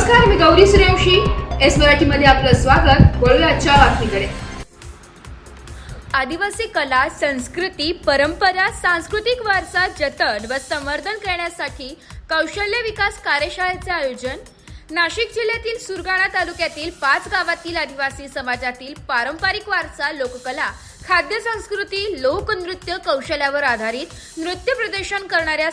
नमस्कार, मी गौरी सूर्यवंशी. एस मराठीमध्ये आपलं स्वागत. वळूया आजच्या बातमीकडे. आदिवासी कला, संस्कृती, परंपरा, सांस्कृतिक वारसा जतन व संवर्धन करण्यासाठी कौशल्य विकास कार्यशाळेचे आयोजन. नाशिक जिल्ह्यातील सुरगाणा तालुक्यातील 5 गावातील आदिवासी समाजातील पारंपरिक वारसा, लोककला, खाद्य संस्कृती, लोकनृत्य कौशल्यावर आधारित नृत्य प्रदर्शन करणाऱ्या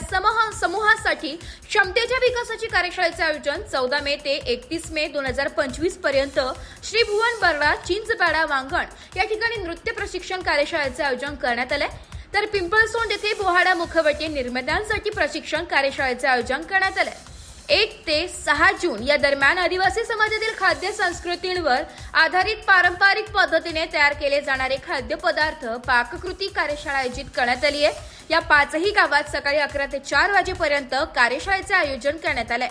समूहासाठी क्षमतेच्या विकासाची कार्यशाळेचे आयोजन 14 मे ते 31 मे 2025 पर्यंत श्री भुवन बर्डा, चिंचपाडा, वांगण या ठिकाणी नृत्य प्रशिक्षण कार्यशाळेचे आयोजन करण्यात आले. तर पिंपळसोंड येथे बोहाडा मुखवटे निर्मात्यांसाठी प्रशिक्षण कार्यशाळेचे आयोजन करण्यात आले. 1 ते 6 जून या दरम्यान आदिवासी समाजातील खाद्य संस्कृतींवर आधारित पारंपरिक पद्धतीने तयार केले जाणारे खाद्यपदार्थ पाककृती कार्यशाळा आयोजित करण्यात आली आहे. या 5ही गावात सकाळी 11 ते 4 वाजेपर्यंत कार्यशाळेचे आयोजन करण्यात आले.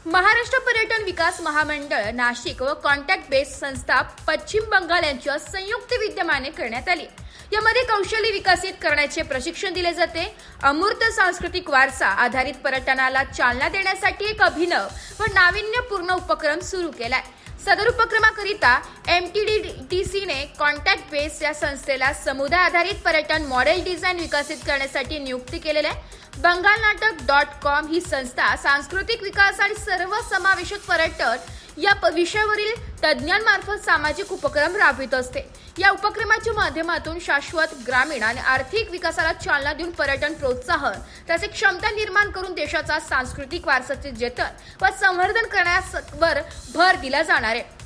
महाराष्ट्र पर्यटन विकास महामंडळ नाशिक व कॉन्टॅक्ट बेस संस्था पश्चिम बंगाल यांच्या संयुक्त विद्यमाने करण्यात आली. यामध्ये कौशल्य विकसित करण्याचे प्रशिक्षण दिले जाते. अमूर्त सांस्कृतिक वारसा आधारित पर्यटनाला चालना देण्यासाठी एक अभिनव व नाविन्यपूर्ण उपक्रम सुरू केलाय. सदर उपक्रमाकरिता MTDTCने कॉन्टॅक्ट बेस या संस्थेला समुदाय आधारित पर्यटन मॉडेल डिझाईन विकसित करण्यासाठी नियुक्ती केलेली आहे. बंगालनाटक.com ही संस्था सांस्कृतिक विकास आणि सर्वसमावेशक पर्यटन या विषयावरील तज्ज्ञांमार्फत सामाजिक उपक्रम राबवित असते. या उपक्रमाच्या माध्यमातून शाश्वत ग्रामीण आणि आर्थिक विकासाला चालना देऊन पर्यटन प्रोत्साहन तसेच क्षमता निर्माण करून देशाचा सांस्कृतिक वारसाचे जतन व संवर्धन करण्यावर भर दिला जाणार आहे.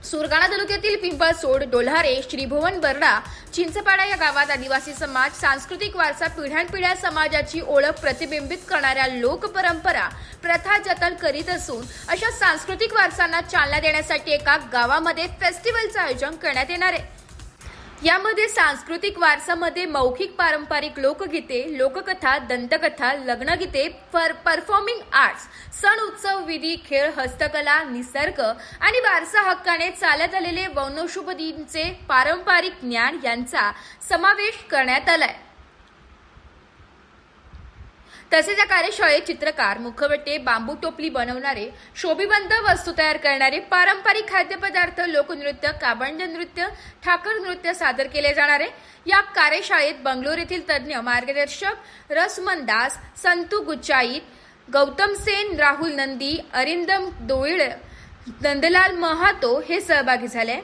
सुरगाणा तालुक्यातील पिंपळसोड, डोल्हारे, श्री भुवन बर्डा, चिंचपाडा या गावात आदिवासी समाज सांस्कृतिक वारसा पिढ्यानपिढ्या समाजाची ओळख प्रतिबिंबित करणाऱ्या लोकपरंपरा प्रथा जतन करीत असून अशा सांस्कृतिक वारसांना चालना देण्यासाठी एका गावामध्ये फेस्टिवलचं आयोजन करण्यात येणार आहे. यामध्ये सांस्कृतिक वारसामध्ये मौखिक पारंपरिक लोकगीते, लोककथा, दंतकथा, लग्नगीते, परफॉर्मिंग आर्ट्स, सण उत्सव, विधी, खेळ, हस्तकला, निसर्ग आणि वारसा हक्काने चालत आलेले वंशोपदींचे पारंपरिक ज्ञान यांचा समावेश करण्यात आलाय. तसेच या कार्यशाळेत चित्रकार, मुखवटे, बांबू टोपली बनवणारे, शोभिवंत वस्तू तयार करणारे, पारंपरिक खाद्यपदार्थ, लोकनृत्य, काबंड नृत्य, ठाकर नृत्य सादर केले जाणारे. या कार्यशाळेत बंगलोर येथील तज्ज्ञ मार्गदर्शक रसमन दास, संतू गुच्चाईत, गौतम सेन, राहुल नंदी, अरिंदम दोईळ, नंदलाल महातो हे सहभागी झाले.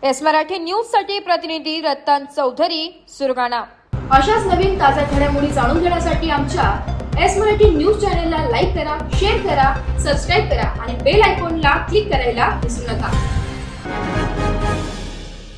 एस मराठी न्यूज साठी प्रतिनिधी रतन चौधरी, सुरगाणा. अशाच नवीन ताज्या घडामोडी जाणून घेण्यासाठी आमच्या एस मराठी न्यूज चॅनलला लाईक करा, शेअर करा, सबस्क्राईब करा आणि बेल आयकॉनला क्लिक करायला विसरू नका.